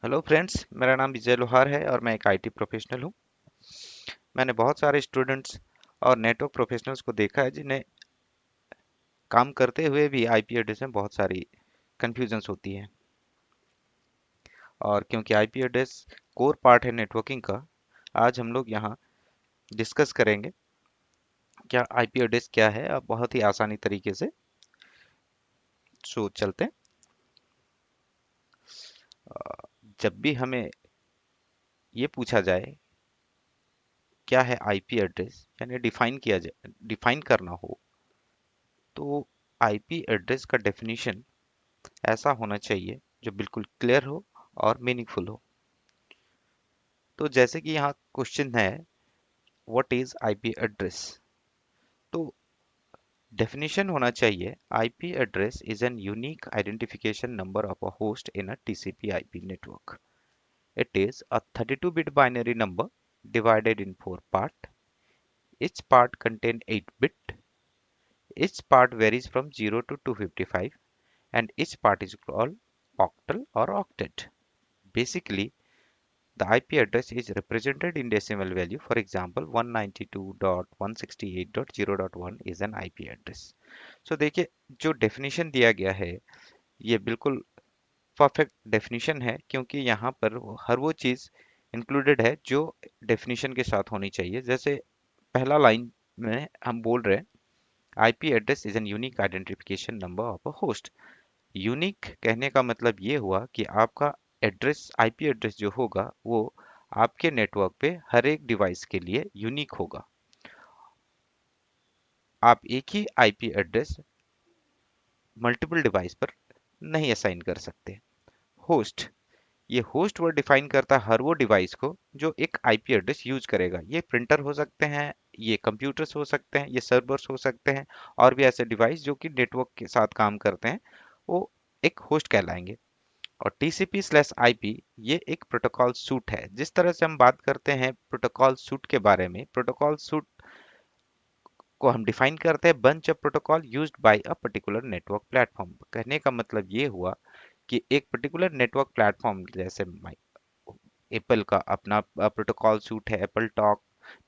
Hello friends, मेरा नाम विजय लोहार है और मैं एक आईटी प्रोफेशनल हूँ। मैंने बहुत सारे स्टूडेंट्स और नेटवर्क प्रोफेशनल्स को देखा है जिन्हें काम करते हुए भी आईपी एड्रेस में बहुत सारी कन्फ्यूजन्स होती है। और क्योंकि आईपी एड्रेस कोर पार्ट है नेटवर्किंग का, आज हम लोग यहाँ डिस्कस करेंगे क्या आईपी एड्रेस क्या है, अब बहुत ही आसानी तरीके से। सो चलते हैं। जब भी हमें ये पूछा जाए क्या है आईपी एड्रेस, यानी डिफाइन करना हो, तो आईपी एड्रेस का डेफिनेशन ऐसा होना चाहिए जो बिल्कुल क्लियर हो और मीनिंगफुल हो। तो जैसे कि यहाँ क्वेश्चन है, व्हाट इज आईपी एड्रेस। तो डेफिनेशन होना चाहिए, IP address is an unique identification number of a host in a TCP IP network. It is a 32-bit binary number divided in four parts. Each part contains 8 bits. Each part varies from 0 to 255 and each part is called octal or octet. Basically, the IP address is represented in decimal value. For example, 192.168.0.1 is an IP address. So देखिए, जो definition दिया गया है ये बिल्कुल perfect definition है, क्योंकि यहाँ पर हर वो चीज़ इंक्लूडेड है जो डेफिनेशन के साथ होनी चाहिए। जैसे पहला लाइन में हम बोल रहे हैं, IP address is an unique identification number of a host. Unique कहने का मतलब ये हुआ कि आपका एड्रेस, आईपी एड्रेस जो होगा वो आपके नेटवर्क पे हर एक डिवाइस के लिए यूनिक होगा। आप एक ही आईपी एड्रेस मल्टीपल डिवाइस पर नहीं असाइन कर सकते। होस्ट, ये होस्ट वर्ड डिफाइन करता है हर वो डिवाइस को जो एक आईपी एड्रेस यूज करेगा। ये प्रिंटर हो सकते हैं, ये कंप्यूटर्स हो सकते हैं, ये सर्वर्स हो सकते हैं, और भी ऐसे डिवाइस जो कि नेटवर्क के साथ काम करते हैं, वो एक होस्ट कहलाएंगे। और टीसीपी स्लैश आईपी ये एक प्रोटोकॉल सूट है। जिस तरह से हम बात करते हैं प्रोटोकॉल सूट के बारे में, प्रोटोकॉल सूट को हम डिफाइन करते हैं bunch of protocol used by a particular network platform. कहने का मतलब ये हुआ कि एक पर्टिकुलर नेटवर्क प्लेटफॉर्म, जैसे एप्पल का अपना प्रोटोकॉल सूट है, एप्पल टॉक,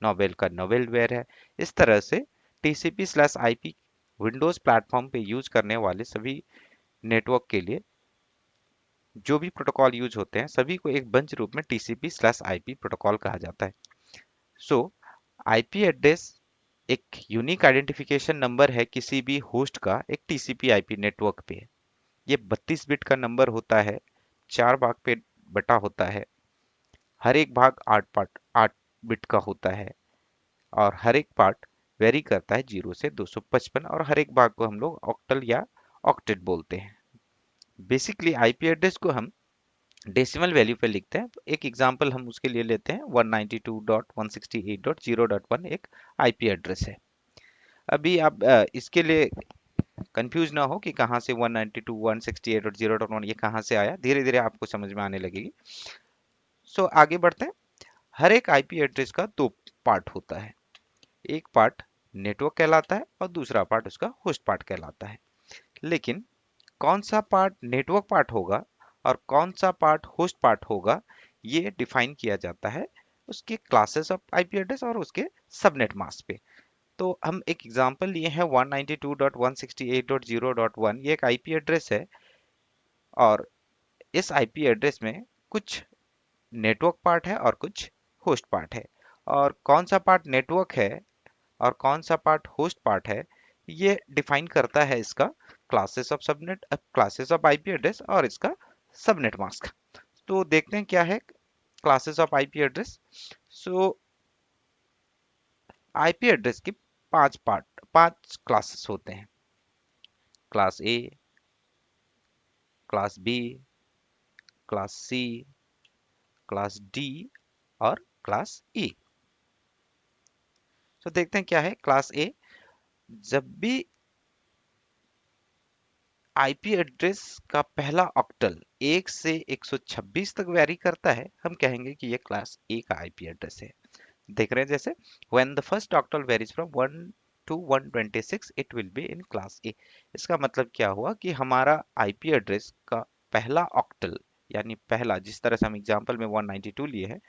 नोवेल का नोवेलवेयर है। इस तरह से TCP slash IP Windows platform पे यूज करने वाले सभी नेटवर्क के लिए जो भी प्रोटोकॉल यूज होते हैं सभी को एक बंच रूप में टीसीपी स्लैश आईपी प्रोटोकॉल कहा जाता है। सो आईपी एड्रेस एक यूनिक आइडेंटिफिकेशन नंबर है किसी भी होस्ट का एक टीसीपी आईपी नेटवर्क पे। ये 32 बिट का नंबर होता है, 4 भाग पे बटा होता है। हर एक भाग 8 बिट का होता है और हर एक पार्ट वेरी करता है 0 से 255, और हर एक भाग को हम लोग ऑक्टल या ऑक्टेट बोलते हैं। बेसिकली आईपी एड्रेस को हम डेसिमल वैल्यू पे लिखते हैं। तो एक एग्जांपल हम उसके लिए लेते हैं, 192.168.0.1 एक आईपी एड्रेस है। अभी आप इसके लिए कंफ्यूज ना हो कि कहाँ से 192.168.0.1 ये कहाँ से आया, धीरे धीरे आपको समझ में आने लगेगी। सो आगे बढ़ते हैं। हर एक आईपी एड्रेस का दो पार्ट होता है। एक पार्ट नेटवर्क कहलाता है और दूसरा पार्ट उसका होस्ट पार्ट कहलाता है। लेकिन कौन सा पार्ट नेटवर्क पार्ट होगा और कौन सा पार्ट होस्ट पार्ट होगा, ये डिफाइन किया जाता है उसके क्लासेस ऑफ आईपी एड्रेस और उसके सबनेट मास्क पे। तो हम एक एग्जांपल लिए हैं, 192.168.0.1 ये एक आईपी एड्रेस है, और इस आईपी एड्रेस में कुछ नेटवर्क पार्ट है और कुछ होस्ट पार्ट है। और कौन सा पार्ट नेटवर्क है और कौन सा पार्ट होस्ट पार्ट है, ये डिफाइन करता है इसका क्लासेस ऑफ आईपी एड्रेस और इसका सबनेट मास्क। तो देखते हैं क्या है classes of IP address. So IP address की पांच क्लासेस होते हैं। Class A, class B, class C, class D और क्लास ई। तो देखते हैं क्या है क्लास ए। जब भी आईपी एड्रेस का पहला ऑक्टल 1 से 126 तक वैरी करता है, हम कहेंगे कि ये क्लास ए का आईपी एड्रेस है। देख रहे हैं जैसे, when the first octal varies from 1 to 126 it will be in class A. इसका मतलब क्या हुआ कि हमारा आईपी एड्रेस का पहला ऑक्टल यानी पहला, जिस तरह से हम एग्जांपल में 192 लिए हैं,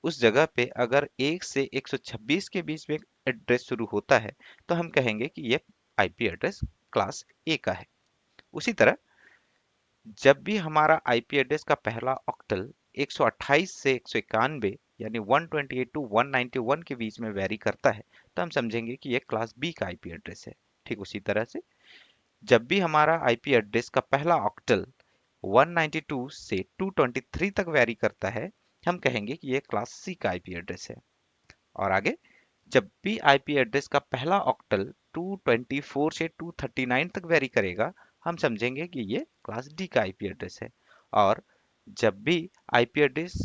उस जगह पे अगर 1 से 126 के बीच में एड्रेस शुरू होता है तो हम कहेंगे कि ये आईपी एड्रेस क्लास ए का है। उसी तरह जब भी हमारा आईपी एड्रेस का पहला ऑक्टल 128 से 191 यानी 128 टू 191 के बीच में वेरी करता है तो हम समझेंगे कि ये क्लास बी का आईपी एड्रेस है। ठीक उसी तरह से जब भी हमारा आईपी एड्रेस का पहला ऑक्टल 192 से 223 तक वेरी करता है हम कहेंगे कि ये क्लास सी का आईपी एड्रेस है। और आगे जब भी आईपी एड्रेस का पहला ऑक्टल 224 से 239 तक वेरी करेगा हम समझेंगे कि ये क्लास डी का आईपी एड्रेस है। और जब भी आईपी एड्रेस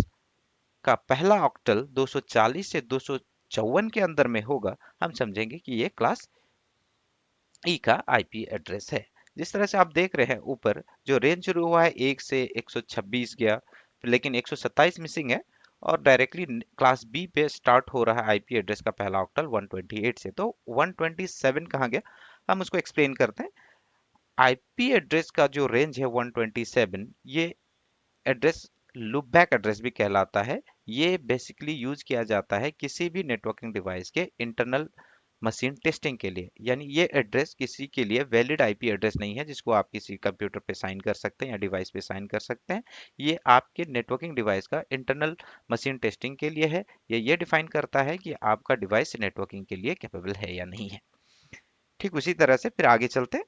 का पहला ऑक्टल 240 से 254 के अंदर में होगा हम समझेंगे कि ये क्लास ई का आईपी एड्रेस है। जिस तरह से आप देख रहे हैं ऊपर जो रेंज शुरू हुआ है 1 से 126 गया, लेकिन 127 मिसिंग है और डायरेक्टली क्लास बी पे स्टार्ट हो रहा है आईपी एड्रेस का पहला ऑक्टल 128 से। तो 127 कहाँ गया, हम उसको एक्सप्लेन करते हैं। आईपी एड्रेस का जो रेंज है 127, ये एड्रेस लूपबैक एड्रेस भी कहलाता है। ये बेसिकली यूज किया जाता है किसी भी नेटवर्किंग डिवाइस के इंटरनल मशीन टेस्टिंग के लिए। यानी ये एड्रेस किसी के लिए वैलिड आईपी एड्रेस नहीं है जिसको आप किसी कंप्यूटर पे साइन कर सकते हैं या डिवाइस पे साइन कर सकते हैं। ये आपके नेटवर्किंग डिवाइस का इंटरनल मशीन टेस्टिंग के लिए है। ये डिफाइन करता है कि आपका डिवाइस नेटवर्किंग के लिए कैपेबल है या नहीं है। ठीक उसी तरह से फिर आगे चलते हैं।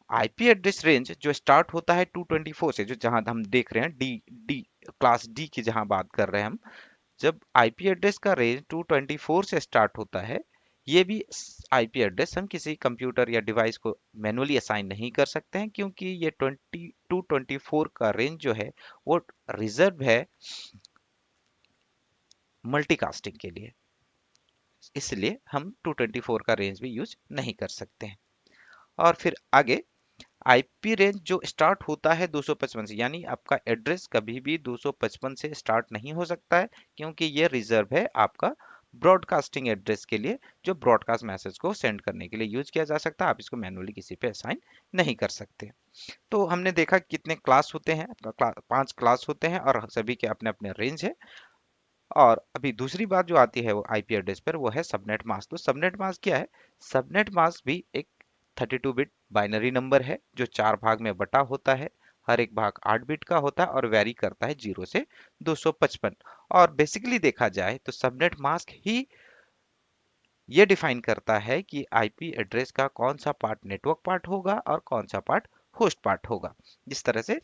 आईपी एड्रेस रेंज जो स्टार्ट होता है 224 से, जो जहां हम देख रहे हैं डी डी क्लास डी की जहां बात कर रहे हैं हम, जब आईपी एड्रेस का रेंज 224 से स्टार्ट होता है, ये भी आईपी एड्रेस हम किसी कंप्यूटर या डिवाइस को मैनुअली असाइन नहीं कर सकते हैं क्योंकि ये 224 का रेंज जो है वो रिजर्व है मल्टीकास्टिंग के लिए। इसलिए हम 224 का रेंज भी यूज नहीं कर सकते हैं। और फिर आगे आईपी रेंज जो स्टार्ट होता है 255 से, यानी आपका एड्रेस कभी भी 255 से स्टार्ट नहीं हो सकता है क्योंकि ये रिजर्व है आपका ब्रॉडकास्टिंग एड्रेस के लिए, जो ब्रॉडकास्ट मैसेज को सेंड करने के लिए यूज किया जा सकता है। आप इसको मैनुअली किसी पे असाइन नहीं कर सकते। तो हमने देखा कितने क्लास होते हैं, 5 क्लास होते हैं और सभी के अपने अपने रेंज है। और अभी दूसरी बात जो आती है वो आईपी एड्रेस पर, वो है सबनेट मास्क। तो सबनेट मास्क क्या है? सबनेट मास्क भी एक 32 बिट बाइनरी नंबर है जो 4 भाग में बटा होता है। हर एक भाग 8 बिट का होता है और वेरी करता है 0 से 255। और बेसिकली देखा जाए तो सबनेट मास्क ही ये डिफाइन करता है कि आईपी एड्रेस का कौन सा पार्ट नेटवर्क पार्ट होगा और कौन सा पार्ट होस्ट पार्ट होगा, जिस तरह से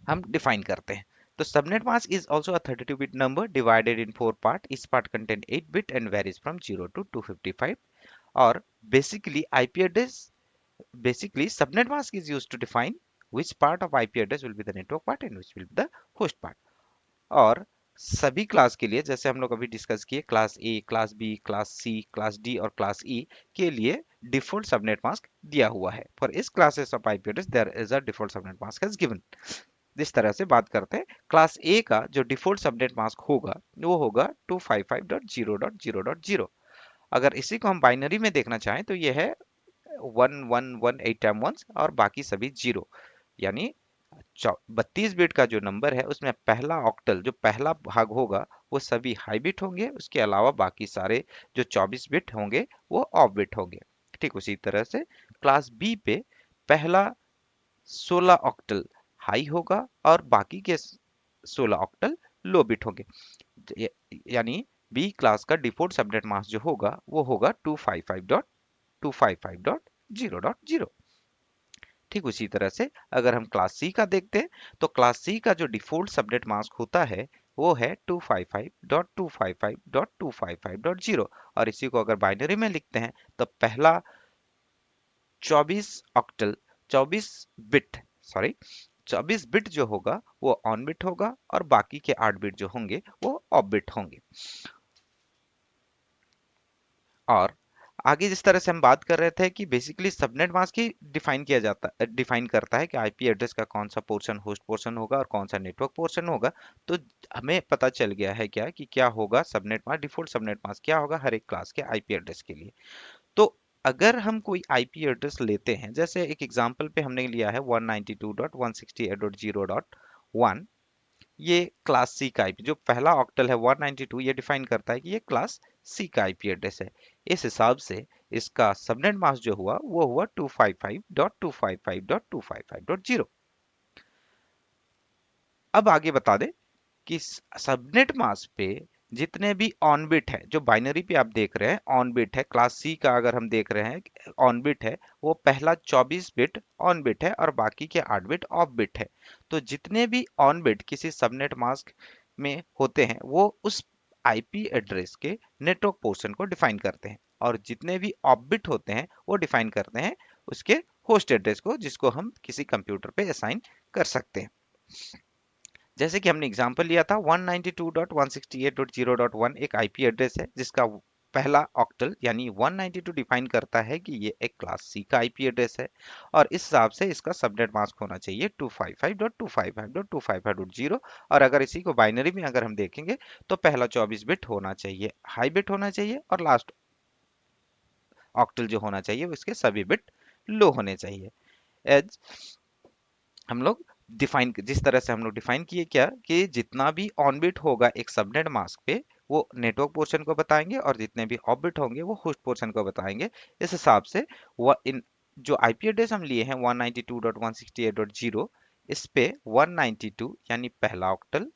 हम डिफाइन करते हैं। तो subnet mask is also a 32 bit number divided in 4 part. इस part contain 8 bit and varies from 0 to 255। और basically IP address basically subnet mask is used to define which part of IP address will be the network part and which will be the host part। और सभी class के लिए जैसे हम लोग अभी discuss किए, class A, class B, class C, class D और क्लास ई के लिए डिफॉल्ट सबनेट मास्क दिया हुआ है। फॉर इस classes of IP address there is a default subnet mask has given. जिस तरह से बात करते हैं, क्लास ए का जो डिफॉल्ट सबनेट मास्क होगा वो होगा 255.0.0.0। अगर इसी को हम बाइनरी में देखना चाहें तो ये है 1118 टाइम वंस और बाकी सभी जीरो। यानी 32 बिट का जो नंबर है उसमें पहला ऑक्टल जो पहला भाग होगा वो सभी हाई बिट होंगे, उसके अलावा बाकी सारे जो 24 बिट होंगे वो ऑफ बिट होंगे। ठीक उसी तरह से क्लास बी पे पहला 16 ऑक्टल हाई होगा और बाकी के 16 ऑक्टल लो बिट होंगे। यानी बी क्लास का डिफॉल्ट सबनेट मास्क जो होगा वो होगा 255.255.0.0। ठीक उसी तरह से अगर हम क्लास सी का देखते हैं तो क्लास सी का जो डिफॉल्ट सबनेट मास्क होता है वो है 255.255.255.0। और इसी को अगर बाइनरी में लिखते हैं तो पहला 24 ऑक्टल 24 बिट सॉरी 24 बिट जो होगा वो ऑन बिट होगा और बाकी के 8 बिट जो होंगे वो ऑफ बिट होंगे। और आगे जिस तरह से हम बात कर रहे थे कि बेसिकली सबनेट मास्क ही डिफाइन करता है कि आईपी एड्रेस का कौन सा पोर्शन होस्ट पोर्शन होगा और कौन सा नेटवर्क पोर्शन होगा। तो हमें पता चल गया है क्या होगा subnet mask, default subnet mask क्या होगा हर एक क्लास के आईपी एड्रेस के लिए। तो अगर हम कोई आईपी एड्रेस लेते हैं, जैसे एक एग्जांपल पे हमने लिया है 192.168.0.1, ये क्लास सी का आईपी, जो पहला ऑक्टल है 192, ये डिफाइन करता है कि ये क्लास सी का आईपी एड्रेस है। इस हिसाब से इसका सबनेट मास्क जो हुआ वो हुआ 255.255.255.0। अब आगे बता दें कि सबनेट मास्क पे जितने भी ऑन बिट है, जो बाइनरी पे आप देख रहे हैं ऑन बिट है, क्लास सी का अगर हम देख रहे हैं ऑन बिट है, वो पहला 24 बिट ऑन बिट है और बाकी के 8 बिट ऑफ बिट है। तो जितने भी ऑन बिट किसी सबनेट मास्क में होते हैं वो उस आईपी एड्रेस के नेटवर्क पोर्शन को डिफाइन करते हैं, और जितने भी ऑफ बिट होते हैं वो डिफाइन करते हैं उसके होस्ट एड्रेस को, जिसको हम किसी कंप्यूटर पे असाइन कर सकते हैं। जैसे कि हमने एग्जांपल लिया था 192.168.0.1 एक आईपी एड्रेस है जिसका पहला ऑक्टल यानी 192 डिफाइन करता है कि ये एक क्लास सी का आईपी एड्रेस है, और इस हिसाब से इसका सबनेट मास्क होना चाहिए 255.255.255.0। और अगर इसी को बाइनरी में अगर हम देखेंगे तो पहला 24 बिट होना चाहिए हाई बिट होना चाहिए, और लास्ट ऑक्टल जो होना चाहिए उसके सभी बिट लो होने चाहिए। एज हम लोग डिफाइन, जिस तरह से हम लोग डिफाइन किए क्या कि जितना भी ऑन बिट होगा एक सबनेट मास्क पे वो नेटवर्क पोर्शन को बताएंगे, और जितने भी ऑफ बिट होंगे वो होस्ट पोर्शन को बताएंगे। इस हिसाब से वह इन जो आईपी एड्रेस हम लिए हैं 192.168.0, इस पे 192 यानी पहला ऑक्टल,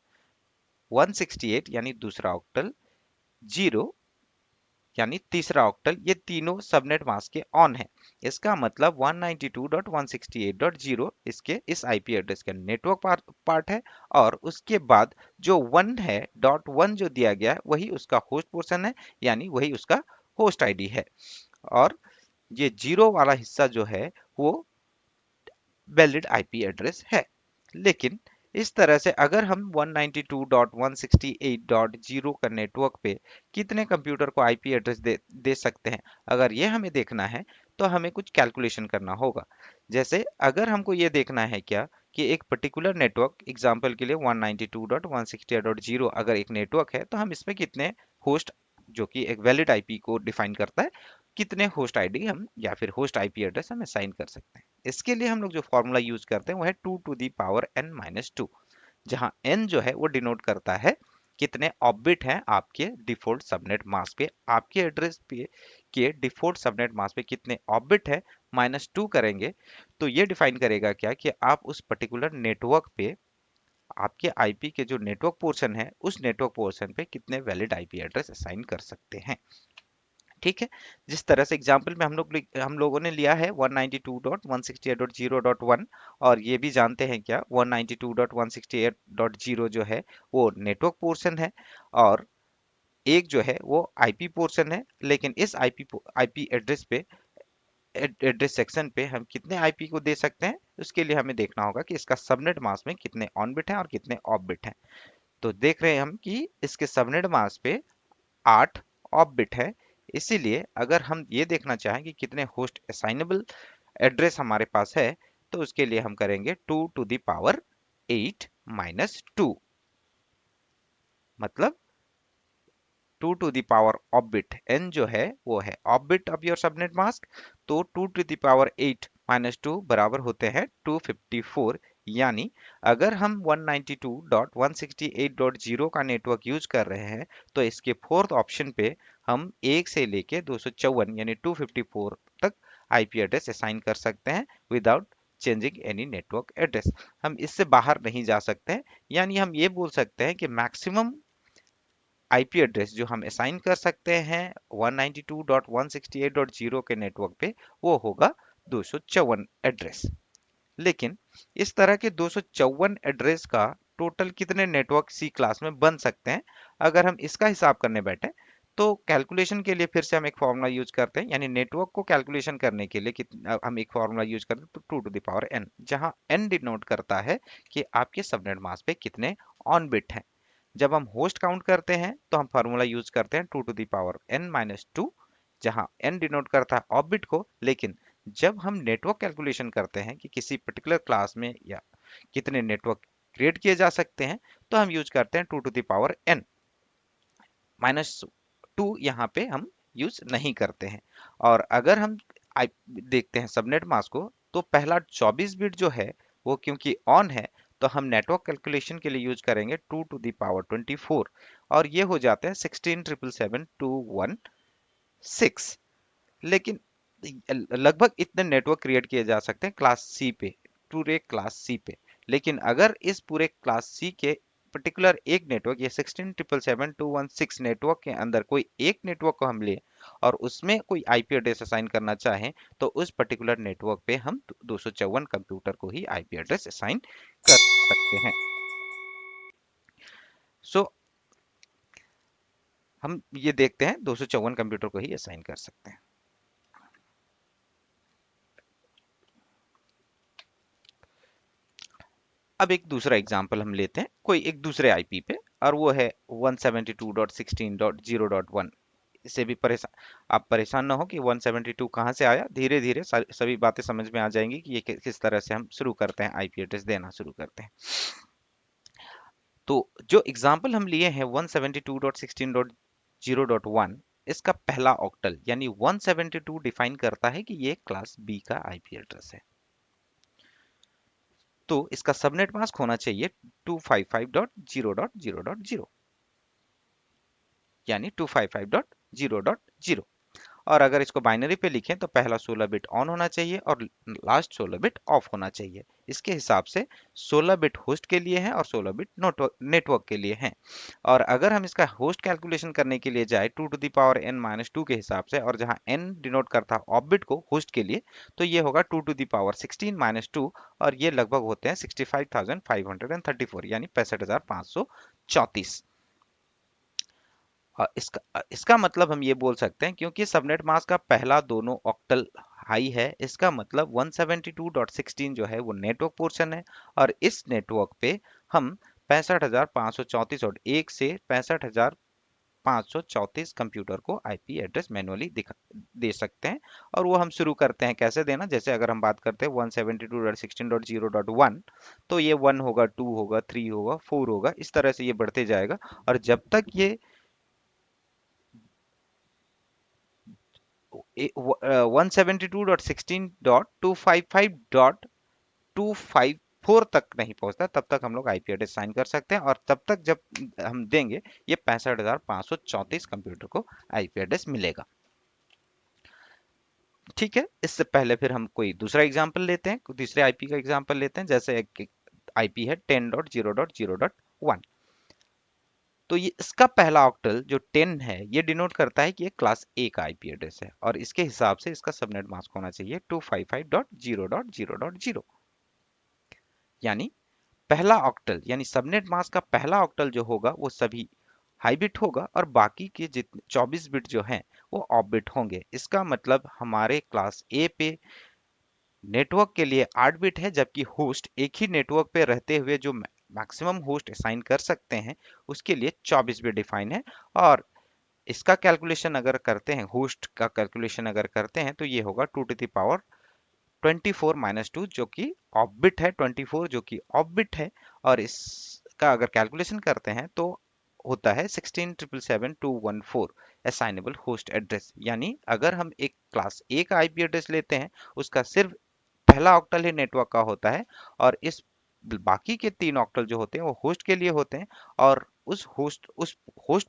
168 यानी दूसरा ऑक्टल, 0 यानी तीसरा ऑक्टल, ये तीनों सबनेट मास्क के ऑन है। इसका मतलब 192.168.0 इसके इस आईपी एड्रेस का नेटवर्क पार्ट है, और उसके बाद जो 1 है डॉट 1 जो दिया गया है वही उसका होस्ट पोर्शन है, यानी वही उसका होस्ट आईडी है। और ये जीरो वाला हिस्सा जो है वो वैलिड आईपी एड्रेस है। लेकिन इस तरह से अगर हम 192.168.0 का नेटवर्क पे कितने कंप्यूटर को आईपी एड्रेस दे सकते हैं, अगर ये हमें देखना है तो हमें कुछ कैलकुलेशन करना होगा। जैसे अगर हमको ये देखना है क्या कि एक पर्टिकुलर नेटवर्क, एग्जांपल के लिए 192.168.0 अगर एक नेटवर्क है तो हम इसमें कितने होस्ट, जो कि एक वैलिड आईपी को डिफाइन करता है, कितने होस्ट आईडी हम या फिर होस्ट आईपी एड्रेस हम असाइन कर सकते हैं। इसके लिए हम लोग जो फॉर्मूला यूज करते हैं वो है 2 to the power n-2, जहां n जो है वो डिनोट करता है कितने ऑबिट हैं आपके डिफॉल्ट सबनेट मास्क पे, आपके एड्रेस पे के डिफॉल्ट सबनेट मास्क पे कितने ऑबिट है, -2 करेंगे तो ये डिफाइन करेगा क्या कि आप उस पर्टिकुलर नेटवर्क पे आपके आईपी के जो नेटवर्क पोर्शन है उस नेटवर्क पोर्शन पे कितने वैलिड आईपी एड्रेस असाइन कर सकते हैं। ठीक है, जिस तरह से एग्जांपल में हम लोगों ने लिया है 192.168.0.1, और ये भी जानते हैं क्या 192.168.0 जो है वो नेटवर्क पोर्शन है, और एक जो है वो आईपी पोर्शन है। लेकिन इस आईपी एड्रेस पे एड्रेस सेक्शन पे हम कितने आईपी को दे सकते हैं, उसके लिए हमें देखना होगा कि इसका सबनेट मास्क में कितने ऑन बिट हैं और कितने ऑफ बिट हैं। तो देख रहे हैं हम कि इसके सबनेट मास्क पे 8 ऑफ बिट है। इसीलिए अगर हम ये देखना चाहें कि कितने होस्ट असाइनेबल एड्रेस हमारे पास है, तो उसके लिए हम करेंगे 2 to the power 8 - 2, मतलब 2 to the power of bit n जो है वो है of bit of your subnet mask. तो 2 to the power 8 - 2 बराबर होते हैं 254। यानी अगर हम 192.168.0 का नेटवर्क यूज कर रहे हैं तो इसके फोर्थ ऑप्शन पे हम 1 से लेके 254 यानी 254 तक आईपी एड्रेस असाइन कर सकते हैं without changing any network address. हम इससे बाहर नहीं जा सकते हैं, यानी हम ये बोल सकते हैं कि मैक्सिमम आईपी एड्रेस जो हम असाइन कर सकते हैं 192.168.0 के नेटवर्क पे वो होगा 254 एड्रेस। लेकिन इस तरह के 254 एड्रेस का टोटल कितने नेटवर्क सी क्लास में बन सकते हैं, अगर हम इसका हिसाब करने बैठे तो कैलकुलेशन के लिए फिर से हम एक फॉर्मूला यूज करते हैं, यानी नेटवर्क को कैलकुलेशन करने के लिए हम एक फॉर्मूला यूज करते हैं, तो 2 to the power n, जहां n डिनोट करता है कि आपके सबनेट मास्क पे कितने ऑन बिट हैं। जब हम होस्ट काउंट करते हैं तो हम फार्मूला यूज करते हैं 2 to the power n - 2, जहां n डिनोट करता है ऑफ बिट को। लेकिन जब हम नेटवर्क कैलकुलेशन करते हैं कि किसी पर्टिकुलर क्लास में या कितने नेटवर्क क्रिएट किए जा सकते हैं, तो हम यूज करते हैं 2 to the power n - 2, यहाँ पे हम यूज नहीं करते हैं। और अगर हम देखते हैं सबनेट मास्क को, तो पहला 24 बिट जो है वो क्योंकि ऑन है, तो हम नेटवर्क कैलकुलेशन के लिए यूज करेंगे 2 टू द पावर 24, और ये हो जाते हैं 16,777,216। लेकिन लगभग इतने नेटवर्क क्रिएट किए जा सकते हैं क्लास सी पे, पूरे क्लास सी पे। लेकिन अगर इस पूरे क्लास सी के पर्टिकुलर एक नेटवर्क, ये 16,777,216 नेटवर्क के अंदर कोई एक नेटवर्क को हम ले और उसमें कोई आईपी एड्रेस असाइन करना चाहें, तो उस पर्टिकुलर नेटवर्क पे हम 254 कंप्यूटर को ही आईपी एड्रेस असाइन कर सकते हैं। सो हम ये देखते हैं 254 कंप्यूटर को ही असाइन कर सकते हैं। अब एक दूसरा एग्जांपल हम लेते हैं कोई एक दूसरे आईपी पे, और वो है 172.16.0.1। इससे भी परेशान, आप परेशान ना हो कि 172 कहाँ से आया। धीरे धीरे सभी बातें समझ में आ जाएंगी कि ये किस तरह से हम शुरू करते हैं, आईपी एड्रेस देना शुरू करते हैं। तो जो एग्जांपल हम लिए हैं 172.16.0.1, इसका पहला ऑक्टल यानी 172 डिफाइन करता है कि ये क्लास बी का आईपी एड्रेस है। तो इसका सबनेट मास्क होना चाहिए 255.0.0.0, यानी 255.0.0। और अगर इसको बाइनरी पे लिखें तो पहला 16 बिट ऑन होना चाहिए और लास्ट 16 बिट ऑफ होना चाहिए। इसके हिसाब से 16 बिट होस्ट के लिए है और 16 बिट नेटवर्क के लिए है। और अगर हम इसका होस्ट कैलकुलेशन करने के लिए जाए 2 to the power n minus 2 के हिसाब से, और जहां n डिनोट करता है ऑफ बिट को होस्ट के लिए, तो ये होगा 2 टू द पावर 16 माइनस 2, और ये लगभग होते हैं 65,534, यानी 65,534। इसका मतलब हम ये बोल सकते हैं, क्योंकि सबनेट मास्क का पहला दोनों ऑक्टल हाई है, इसका मतलब 172.16 जो है वो नेटवर्क पोर्शन है, और इस नेटवर्क पे हम 65,534 और एक से 65,534 कंप्यूटर को आईपी एड्रेस मैनुअली दे सकते हैं। और वो हम शुरू करते हैं कैसे देना, जैसे अगर हम बात करते हैं 172.16.0.1, तो ये 1 होगा, 2 होगा, 3 होगा, 4 होगा, इस तरह से ये बढ़ते जाएगा। और जब तक ये 172.16.255.254 तक नहीं पहुंचता, तब तक हम लोग आईपी एड्रेस साइन कर सकते हैं, और तब तक जब हम देंगे ये 65,534 कंप्यूटर को आईपी एड्रेस मिलेगा। ठीक है, इससे पहले फिर हम कोई दूसरा एग्जांपल लेते हैं, दूसरे आईपी का एग्जांपल लेते हैं। जैसे एक आईपी है 10.0.0.1, तो ये इसका पहला ऑक्टल जो 10 है, ये डिनोट करता है कि ये क्लास ए का आईपी एड्रेस है, और इसके हिसाब से इसका सबनेट मास्क होना चाहिए 255.0.0.0, यानी पहला ऑक्टल यानी सबनेट मास्क का पहला ऑक्टल जो होगा वो सभी हाई बिट होगा, और बाकी के जितने 24 बिट जो हैं वो ऑफ बिट होंगे। इसका मतलब हमारे क्लास ए पे नेटवर्क के लिए 8 बिट है, जबकि होस्ट एक ही नेटवर्क पे रहते हुए जो मैक्सिमम होस्ट असाइन कर सकते हैं उसके लिए 24 बिट डिफाइन है। और इसका कैलकुलेशन अगर करते हैं, होस्ट का कैलकुलेशन अगर करते हैं, तो ये होगा 2 टू द पावर 24 माइनस 2, जो कि ऑफ बिट है, 24 जो कि ऑफ बिट है। और इसका अगर कैलकुलेशन करते हैं तो होता है 16,777,214 असाइनेबल होस्ट एड्रेस। यानी अगर हम एक क्लास ए का आईपी एड्रेस लेते हैं, उसका सिर्फ पहला ऑक्टल ही नेटवर्क का होता है, और इस बाकी के 3 ऑक्टल जो होते हैं वो होस्ट के लिए होते हैं। और उस होस्ट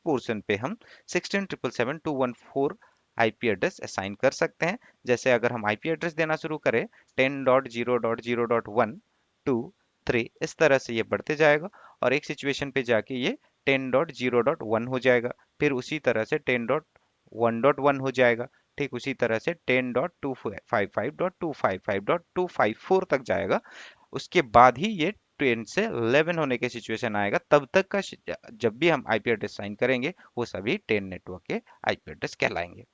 पोर्शन पे हम 16,777,214 आईपी एड्रेस असाइन कर सकते हैं। जैसे अगर हम आईपी एड्रेस देना शुरू करें 10.0.0.1 2 3, इस तरह से ये बढ़ते जाएगा, और एक सिचुएशन पे जाके ये 10.0.1 हो जाएगा, फिर उसी तरह से 10.1.1 हो जाएगा, ठीक उसी तरह से 10.255.255.254 तक जाएगा। उसके बाद ही ये 10 से 11 होने के सिचुएशन आएगा। तब तक का जब भी हम आईपी एड्रेस साइन करेंगे वो सभी 10 नेटवर्क के आईपी एड्रेस कहलाएंगे।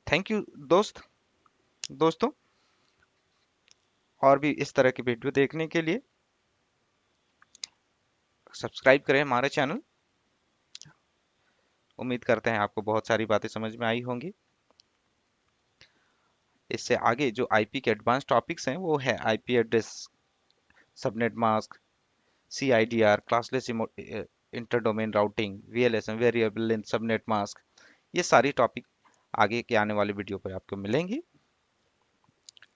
थैंक यू दोस्तों, और भी इस तरह की वीडियो देखने के लिए सब्सक्राइब करें हमारे चैनल। उम्मीद करते हैं आपको बहुत सारी बातें समझ में आई होंगी। इससे आगे जो आईपी के एडवांस टॉपिक्स हैं वो है IP address, subnet mask, CIDR, classless inter domain routing, VLSM, variable length subnet mask, ये सारी टॉपिक आगे के आने वाले वीडियो पर आपको मिलेंगी।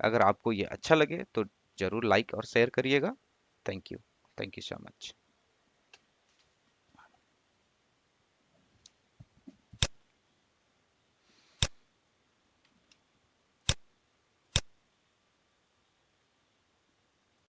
अगर आपको ये अच्छा लगे तो जरूर लाइक और शेयर करिएगा। Thank you so much.